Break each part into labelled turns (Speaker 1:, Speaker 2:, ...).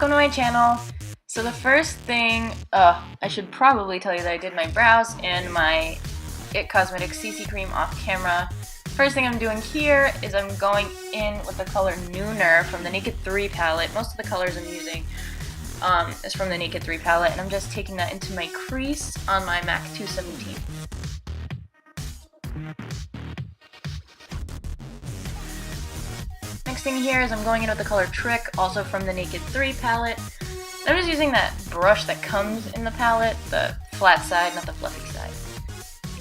Speaker 1: welcome to my channel. So the first thing, I should probably tell you that I did my brows and my IT Cosmetics CC cream off camera. First thing I'm doing here is I'm going in with the color Nooner from the Naked 3 palette. Most of the colors I'm using is from the Naked 3 palette, and I'm just taking that into my crease on my MAC 217. Next thing here is I'm going in with the color Trick, also from the Naked 3 palette. I'm just using that brush that comes in the palette, the flat side, not the fluffy side.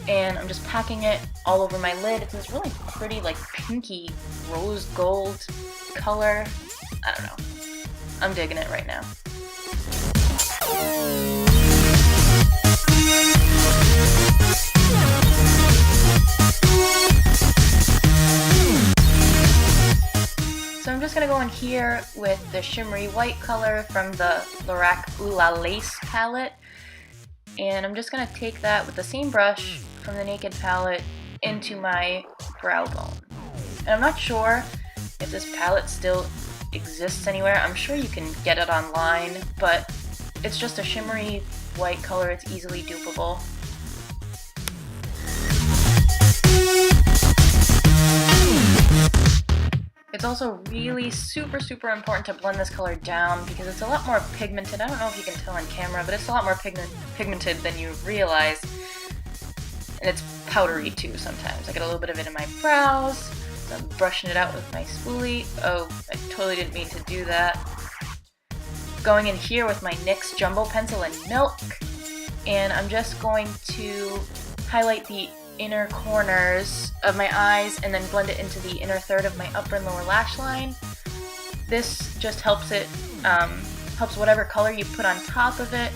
Speaker 1: And I'm just packing it all over my lid. It's this really pretty, like, pinky rose gold color. I don't know. I'm digging it right now. So I'm just going to go in here with the shimmery white color from the Lorac Ooh La Lace palette. And I'm just going to take that with the same brush from the Naked palette into my brow bone. And I'm not sure if this palette still exists anywhere. I'm sure you can get it online, but it's just a shimmery white color. It's easily dupable. It's also really super important to blend this color down because it's a lot more pigmented. I don't know if you can tell on camera, but it's a lot more pigmented than you realize. And it's powdery too sometimes. I get a little bit of it in my brows. So I'm brushing it out with my spoolie. Oh, I totally didn't mean to do that. Going in here with my NYX Jumbo Pencil in Milk. And I'm just going to highlight the inner corners of my eyes and then blend it into the inner third of my upper and lower lash line. This just helps it, helps whatever color you put on top of it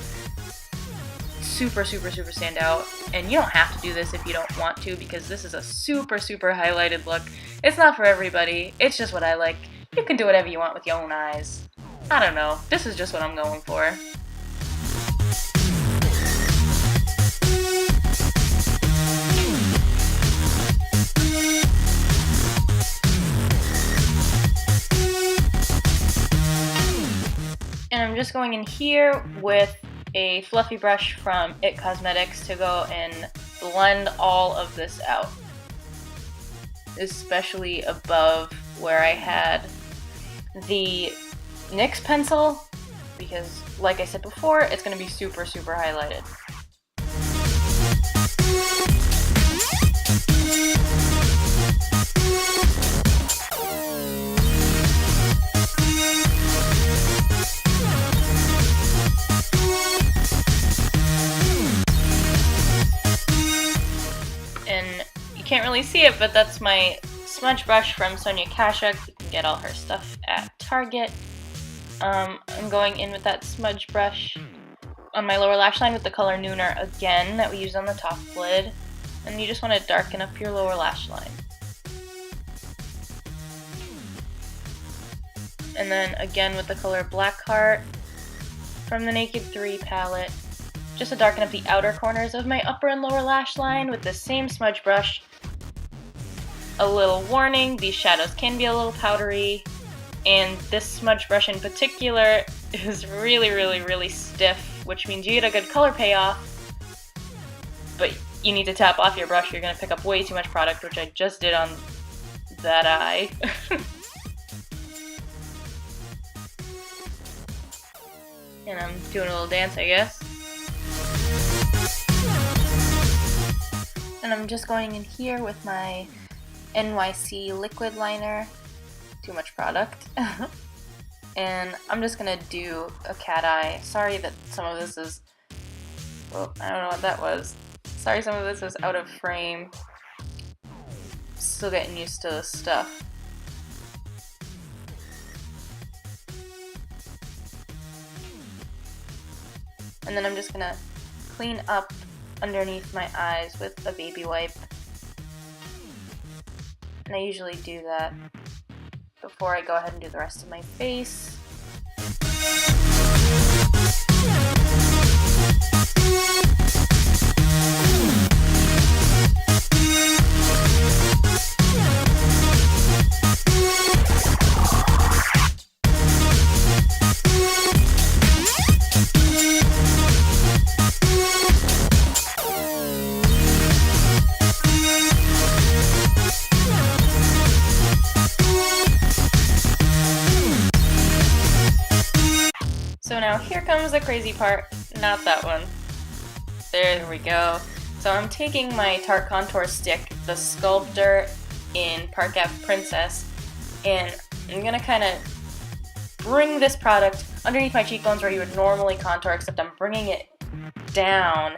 Speaker 1: super stand out. And you don't have to do this if you don't want to, because this is a super highlighted look. It's not for everybody, it's just what I like. You can do whatever you want with your own eyes. I don't know, this is just what I'm going for. And I'm just going in here with a fluffy brush from IT Cosmetics to go and blend all of this out. Especially above where I had the NYX pencil, because like I said before, it's going to be super highlighted. Can't really see it, but that's my smudge brush from Sonia Kashuk. You can get all her stuff at Target. I'm going in with that smudge brush on my lower lash line with the color Nooner again that we used on the top lid. And you just want to darken up your lower lash line. And then again with the color Blackheart from the Naked 3 palette. Just to darken up the outer corners of my upper and lower lash line with the same smudge brush. A little warning, these shadows can be a little powdery, and this smudge brush in particular is really stiff, which means you get a good color payoff, but you need to tap off your brush. You're going to pick up way too much product, which I just did on that eye. And I'm doing a little dance, I guess. And I'm just going in here with my NYC Liquid Eyeliner. Too much product. And I'm just gonna do a cat eye. Sorry that some of this is, well, I don't know what that was. Sorry some of this is out of frame. Still getting used to this stuff. And then I'm just gonna clean up underneath my eyes with a baby wipe. And I usually do that before I go ahead and do the rest of my face. here comes the crazy part. Not that one. There we go. So I'm taking my Tarte contour stick, the Sculptor in Park Ave Princess, and I'm gonna kind of bring this product underneath my cheekbones where you would normally contour, except I'm bringing it down.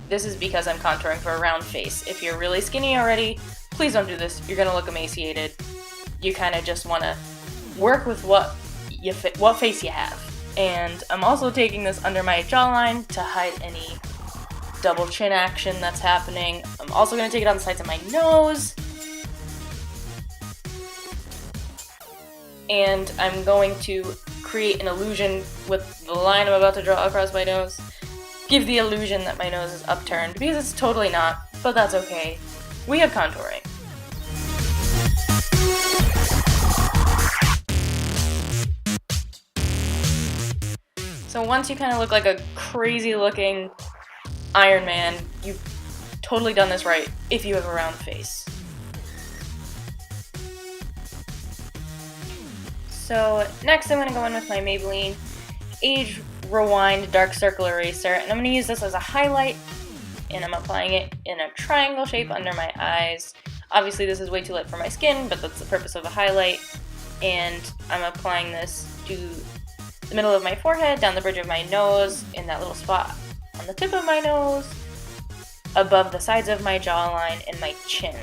Speaker 1: This is because I'm contouring for a round face. If you're really skinny already, please don't do this. You're gonna look emaciated. You kind of just want to work with what face you have. And I'm also taking this under my jawline to hide any double chin action that's happening. I'm also going to take it on the sides of my nose. And I'm going to create an illusion with the line I'm about to draw across my nose. Give the illusion that my nose is upturned, because it's totally not, but that's okay. We have contouring. So once you kind of look like a crazy looking Iron Man, you've totally done this right if you have a round face. So next I'm going to go in with my Maybelline Age Rewind Dark Circle Eraser, and I'm going to use this as a highlight, and I'm applying it in a triangle shape under my eyes. Obviously this is way too light for my skin, but that's the purpose of a highlight, and I'm applying this to the middle of my forehead, down the bridge of my nose, in that little spot on the tip of my nose, above the sides of my jawline, and my chin.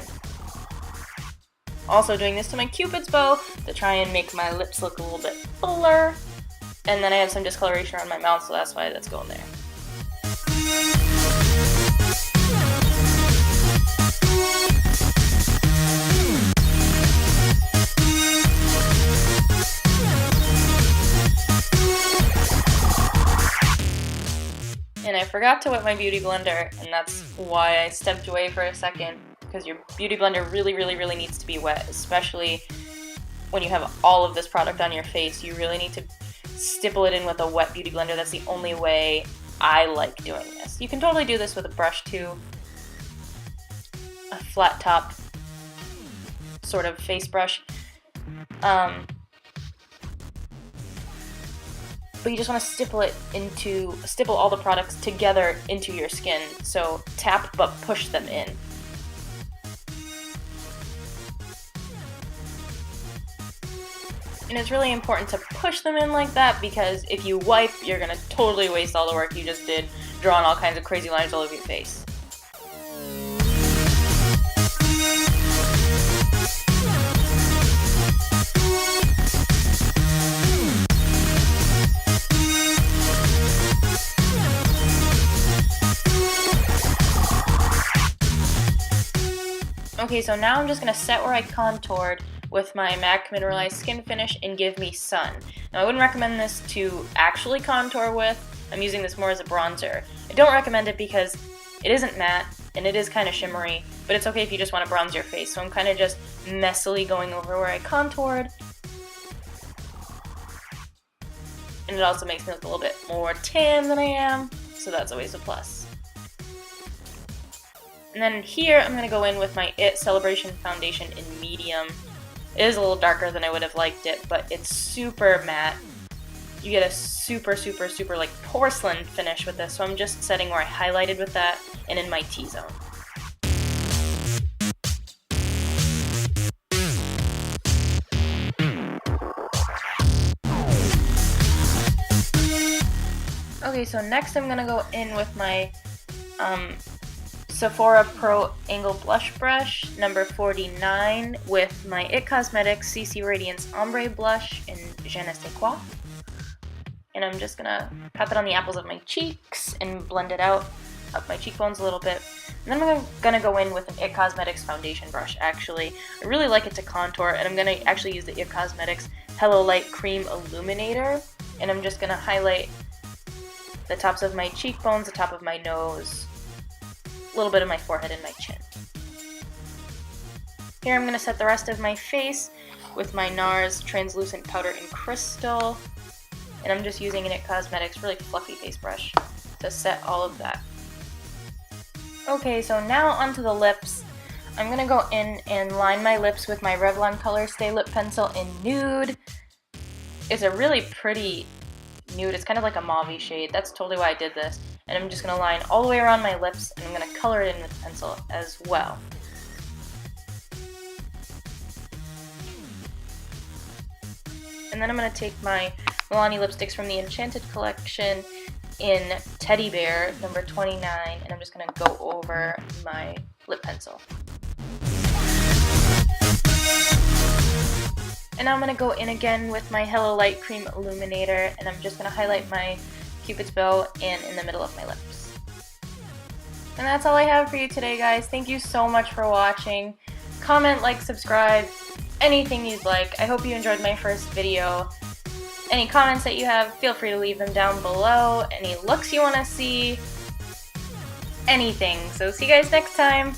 Speaker 1: Also doing this to my Cupid's bow to try and make my lips look a little bit fuller. And then I have some discoloration on my mouth, so that's why that's going there. And I forgot to wet my beauty blender, and that's why I stepped away for a second, because your beauty blender really needs to be wet, especially when you have all of this product on your face. You really need to stipple it in with a wet beauty blender. That's the only way I like doing this. You can totally do this with a brush too, a flat top sort of face brush. But you just want to stipple all the products together into your skin. So tap but push them in. And it's really important to push them in like that, because if you wipe, you're going to totally waste all the work you just did drawing all kinds of crazy lines all over your face. Okay, so now I'm just going to set where I contoured with my MAC Mineralize Skin Finish and Give Me Sun. Now I wouldn't recommend this to actually contour with. I'm using this more as a bronzer. I don't recommend it because it isn't matte and it is kind of shimmery, but it's okay if you just want to bronze your face. So I'm kind of just messily going over where I contoured. And it also makes me look a little bit more tan than I am, so that's always a plus. And then here I'm going to go in with my IT Celebration Foundation in medium. It is a little darker than I would have liked it, but it's super matte. You get a super like porcelain finish with this, so I'm just setting where I highlighted with that and in my T-zone. Okay, so next I'm going to go in with my Sephora PRO Angle Blush Brush, number 49, with my IT Cosmetics CC Radiance Ombre Blush in Je ne sais quoi. And I'm just gonna pat it on the apples of my cheeks and blend it out up my cheekbones a little bit. And then I'm gonna go in with an IT Cosmetics foundation brush, actually. I really like it to contour, and I'm gonna actually use the IT Cosmetics Hello Light Cream Illuminator. And I'm just gonna highlight the tops of my cheekbones, the top of my nose, a little bit of my forehead and my chin. Here I'm going to set the rest of my face with my NARS Translucent Powder in Crystal, and I'm just using an IT Cosmetics really fluffy face brush to set all of that. Okay, so now onto the lips. I'm going to go in and line my lips with my Revlon Color Stay Lip Pencil in Nude. It's a really pretty Nude. It's kind of like a mauve shade. That's totally why I did this. And I'm just going to line all the way around my lips, and I'm going to color it in with pencil as well. And then I'm going to take my Milani lipsticks from the Enchanted collection in Teddy Bear number 29, and I'm just going to go over my lip pencil. And now I'm going to go in again with my Hello Light Cream Illuminator, and I'm just going to highlight my Cupid's bow and in the middle of my lips. And that's all I have for you today, guys. Thank you so much for watching. Comment, like, subscribe, anything you'd like. I hope you enjoyed my first video. Any comments that you have, feel free to leave them down below. Any looks you want to see, anything. So see you guys next time.